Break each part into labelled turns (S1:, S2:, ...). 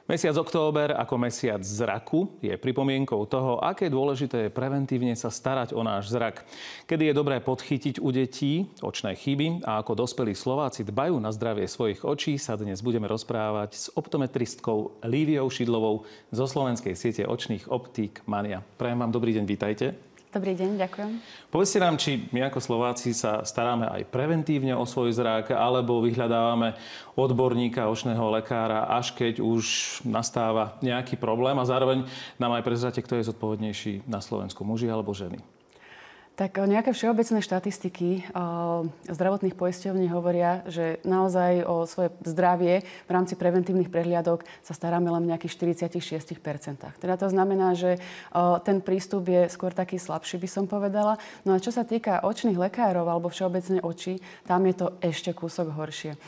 S1: Mesiac október ako mesiac zraku je pripomienkou toho, aké dôležité je preventívne sa starať o náš zrak. Kedy je dobré podchytiť u detí očné chyby a ako dospelí Slováci dbajú na zdravie svojich očí, sa dnes budeme rozprávať s optometristkou Líviou Šidlovou zo slovenskej siete očných optík Mania. Prajem vám dobrý deň, vítajte.
S2: Dobrý deň, ďakujem.
S1: Povedzte nám, či my ako Slováci sa staráme aj preventívne o svoj zrak, alebo vyhľadávame odborníka, očného lekára, až keď už nastáva nejaký problém. A zároveň nám aj prezrate, kto je zodpovednejší na Slovensku, muži alebo ženy.
S2: Tak nejaké všeobecné štatistiky zdravotných poisťovní hovoria, že naozaj o svoje zdravie v rámci preventívnych prehliadok sa staráme len v nejakých 46%. Teda to znamená, že ten prístup je skôr taký slabší, by som povedala. No a čo sa týka očných lekárov alebo všeobecne očí, tam je to ešte kúsok horšie.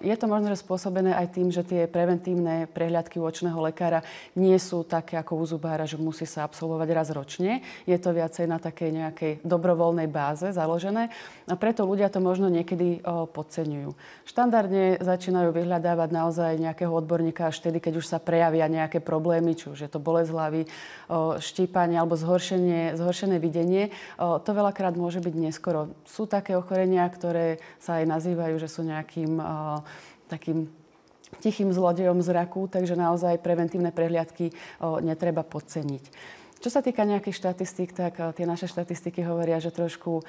S2: Je to možno že spôsobené aj tým, že tie preventívne prehliadky u očného lekára nie sú také ako u zubára, že musí sa absolvovať raz ročne. Je to viacej na takej nejakej dobrovoľnej báze založené a preto ľudia to možno niekedy podceňujú. Štandardne začínajú vyhľadávať naozaj nejakého odborníka až vtedy, keď už sa prejavia nejaké problémy, či už je to bolesť hlavy, štípanie alebo zhoršené videnie. To veľakrát môže byť neskoro. Sú také ochorenia, ktoré sa aj nazývajú, že sú nejakým takým tichým zlodejom zraku, takže naozaj preventívne prehliadky netreba podceniť. Čo sa týka nejakých štatistík, tak tie naše štatistiky hovoria, že trošku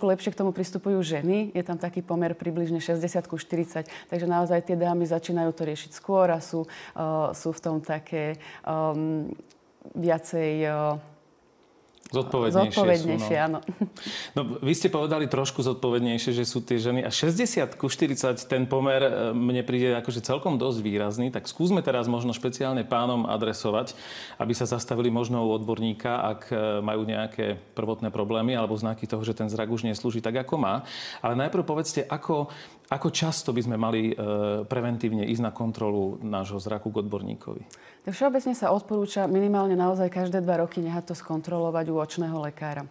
S2: lepšie k tomu pristupujú ženy. Je tam taký pomer približne 60:40. Takže naozaj tie dámy začínajú to riešiť skôr a sú v tom také viacej zodpovednejšie, áno.
S1: No, vy ste povedali trošku zodpovednejšie, že sú tie ženy. A 60:40, ten pomer mne príde akože celkom dosť výrazný. Tak skúsme teraz možno špeciálne pánom adresovať, aby sa zastavili možno u odborníka, ak majú nejaké prvotné problémy alebo znaky toho, že ten zrak už neslúži tak, ako má. Ale najprv povedzte, ako často by sme mali preventívne ísť na kontrolu nášho zraku k odborníkovi?
S2: Tak všeobecne sa odporúča minimálne naozaj každé 2 roky nehať to skontrolovať u očného lekára.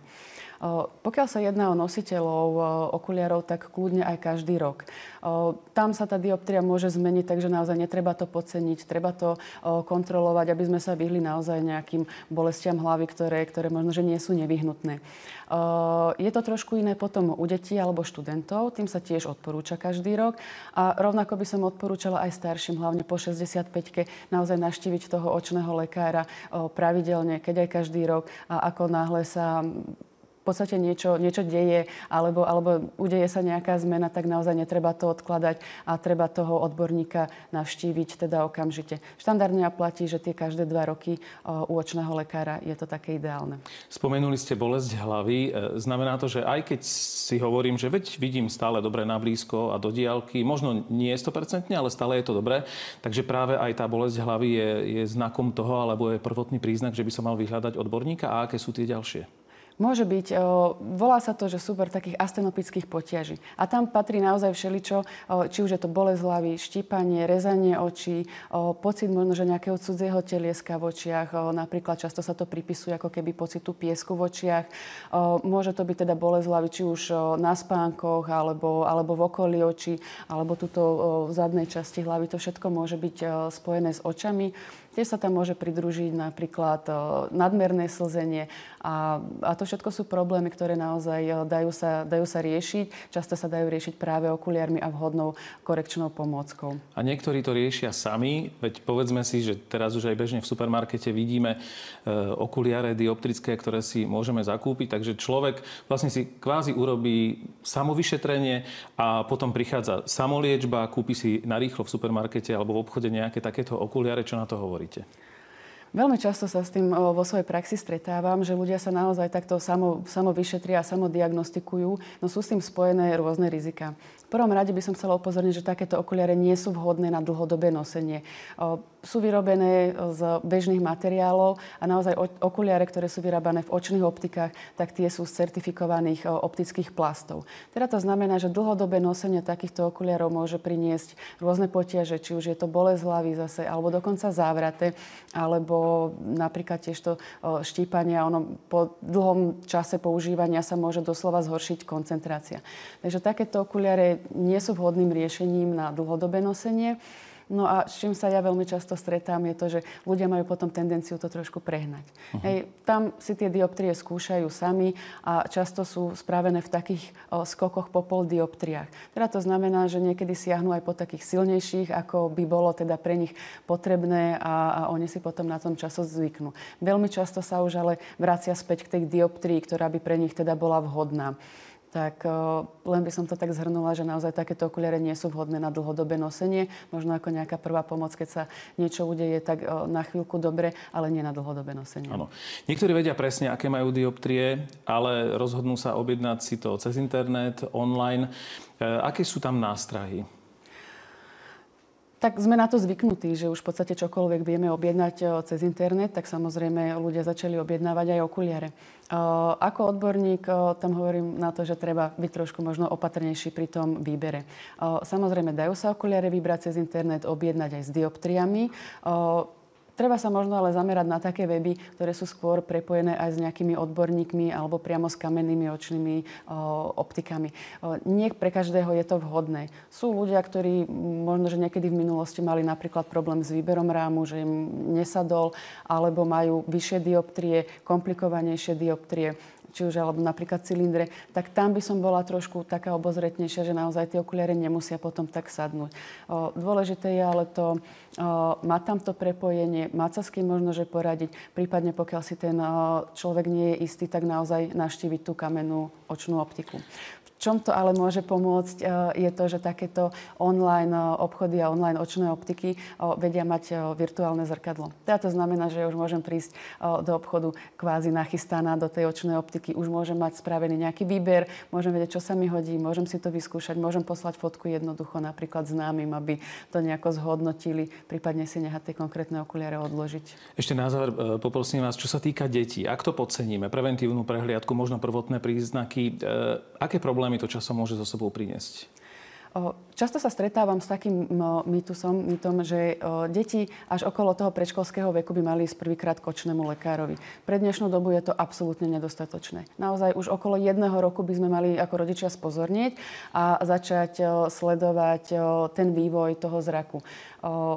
S2: Pokiaľ sa jedná o nositeľov okuliarov, tak kľudne aj každý rok. Tam sa tá dioptria môže zmeniť, takže naozaj netreba to podceniť, treba to kontrolovať, aby sme sa vyhli naozaj nejakým bolestiam hlavy, ktoré možno, že nie sú nevyhnutné. Je to trošku iné potom u detí alebo študentov, tým sa tiež odporúča každý rok. A rovnako by som odporúčala aj starším, hlavne po 65-ke, naozaj navštíviť toho očného lekára pravidelne, keď aj každý rok, a ako náhle sa v podstate niečo deje alebo udeje sa nejaká zmena, tak naozaj netreba to odkladať a treba toho odborníka navštíviť teda okamžite. Štandardne platí, že tie každé 2 roky u očného lekára je to také ideálne.
S1: Spomenuli ste bolesť hlavy. Znamená to, že aj keď si hovorím, že veď vidím stále dobre na blízko a do diaľky, možno nie 100%, ale stále je to dobré, takže práve aj tá bolesť hlavy je znakom toho, alebo je prvotný príznak, že by som mal vyhľadať odborníka, a aké sú tie ďalšie?
S2: Môže byť. Volá sa to, že súbor takých astenopických potiaží. A tam patrí naozaj všeličo, či už je to bolesť hlavy, štípanie, rezanie očí, pocit možno, že nejakého cudzieho telieska v očiach. Napríklad často sa to pripisuje ako keby pocitu piesku v očiach. Môže to byť teda bolesť hlavy, či už na spánkoch, alebo v okolí očí, alebo tuto v zadnej časti hlavy. To všetko môže byť spojené s očami. Tiež sa tam môže pridružiť napríklad nadmerné slzenie a to všetko sú problémy, ktoré naozaj dajú sa riešiť. Často sa dajú riešiť práve okuliarmi a vhodnou korekčnou pomôckou.
S1: A niektorí to riešia sami, veď povedzme si, že teraz už aj bežne v supermarkete vidíme okuliare dioptrické, ktoré si môžeme zakúpiť, takže človek vlastne si kvázi urobí samovyšetrenie a potom prichádza samoliečba, kúpi si narýchlo v supermarkete alebo v obchode nejaké takéto okuliare. Čo na to hovoríte?
S2: Veľmi často sa s tým vo svojej praxi stretávam, že ľudia sa naozaj takto samovyšetria a samodiagnostikujú, no sú s tým spojené rôzne rizika. V prvom rade by som chcela upozorniť, že takéto okuliare nie sú vhodné na dlhodobé nosenie. Sú vyrobené z bežných materiálov a naozaj okuliare, ktoré sú vyrábané v očných optikách, tak tie sú z certifikovaných optických plastov. Teda to znamená, že dlhodobé nosenie takýchto okuliarov môže priniesť rôzne potiaže, či už je to bolesť hlavy zase, alebo dokonca závraté, alebo napríklad tiež to štípanie. Po dlhom čase používania sa môže doslova zhoršiť koncentrácia. Takže takéto okuliare nie sú vhodným riešením na dlhodobé nosenie. No a s čím sa ja veľmi často stretám, je to, že ľudia majú potom tendenciu to trošku prehnať. Hej, tam si tie dioptrie skúšajú sami a často sú spravené v takých skokoch po pol dioptriách. Teda to znamená, že niekedy siahnu aj po takých silnejších, ako by bolo teda pre nich potrebné a oni si potom na tom času zvyknú. Veľmi často sa už ale vracia späť k tej dioptrii, ktorá by pre nich teda bola vhodná. Tak len by som to tak zhrnula, že naozaj takéto okuliare nie sú vhodné na dlhodobé nosenie. Možno ako nejaká prvá pomoc, keď sa niečo udeje, tak na chvíľku dobre, ale nie na dlhodobé nosenie.
S1: Áno. Niektorí vedia presne, aké majú dioptrie, ale rozhodnú sa objednať si to cez internet, online. Aké sú tam nástrahy?
S2: Tak sme na to zvyknutí, že už v podstate čokoľvek vieme objednať cez internet, tak samozrejme ľudia začali objednávať aj okuliare. Ako odborník tam hovorím na to, že treba byť trošku možno opatrnejší pri tom výbere. Samozrejme dajú sa okuliare vybrať cez internet, objednať aj s dioptriami. Treba sa možno ale zamerať na také weby, ktoré sú skôr prepojené aj s nejakými odborníkmi alebo priamo s kamennými očnými optikami. Nie pre každého je to vhodné. Sú ľudia, ktorí možno, že niekedy v minulosti mali napríklad problém s výberom rámu, že im nesadol, alebo majú vyššie dioptrie, komplikovanejšie dioptrie, či už alebo napríklad cylindre, tak tam by som bola trošku taká obozretnejšia, že naozaj tie okuliare nemusia potom tak sadnúť. Dôležité je ale to, mať tam to prepojenie, mať sa s kým možno, že poradiť, prípadne pokiaľ si ten človek nie je istý, tak naozaj navštíviť tú kamennú očnú optiku. V čom to ale môže pomôcť, je to, že takéto online obchody a online očné optiky vedia mať virtuálne zrkadlo. Teda to znamená, že už môžem prísť do obchodu kvázi nachystaná do tej očnej optiky, už môžem mať spravený nejaký výber, môžem vedieť, čo sa mi hodí, môžem si to vyskúšať, môžem poslať fotku jednoducho napríklad známym, aby to nejako zhodnotili, prípadne si nechať tie konkrétne okuliare odložiť.
S1: Ešte na záver poprosím vás, čo sa týka detí, ak to podceníme, preventívnu prehliadku, možno prvotné príznaky, aké problémy to časom môže so sebou priniesť?
S2: Často sa stretávam s takým mýtom, že deti až okolo toho predškolského veku by mali ísť prvýkrát k očnému lekárovi. Pre dnešnú dobu je to absolútne nedostatočné. Naozaj už okolo 1 roku by sme mali ako rodičia spozornieť a začať sledovať ten vývoj toho zraku.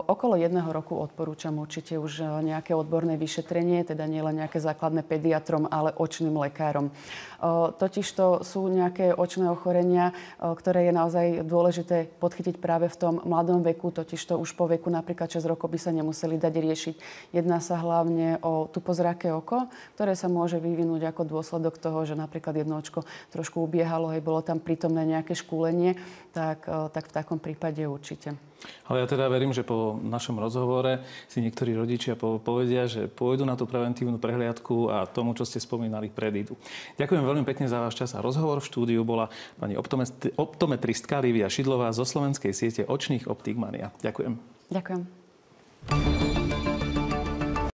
S2: Okolo 1 roku odporúčam určite už nejaké odborné vyšetrenie, teda nie len nejaké základné pediatrom, ale očným lekárom. Totižto sú nejaké očné ochorenia, ktoré je naozaj dôležité podchytiť práve v tom mladom veku, totižto už po veku napríklad 6 rokov by sa nemuseli dať riešiť. Jedná sa hlavne o tupozraké oko, ktoré sa môže vyvinúť ako dôsledok toho, že napríklad jedno očko trošku ubiehalo, bolo tam prítomné nejaké škúlenie, tak v takom prípade určite.
S1: Ale ja teda verím, že po našom rozhovore si niektorí rodičia povedia, že pôjdu na tú preventívnu prehliadku a tomu, čo ste spomínali, predídu. Ďakujem veľmi pekne za váš čas a rozhovor. V štúdiu bola pani optometristka Lívia Šidlová zo slovenskej siete očných optík Mania. Ďakujem.
S2: Ďakujem.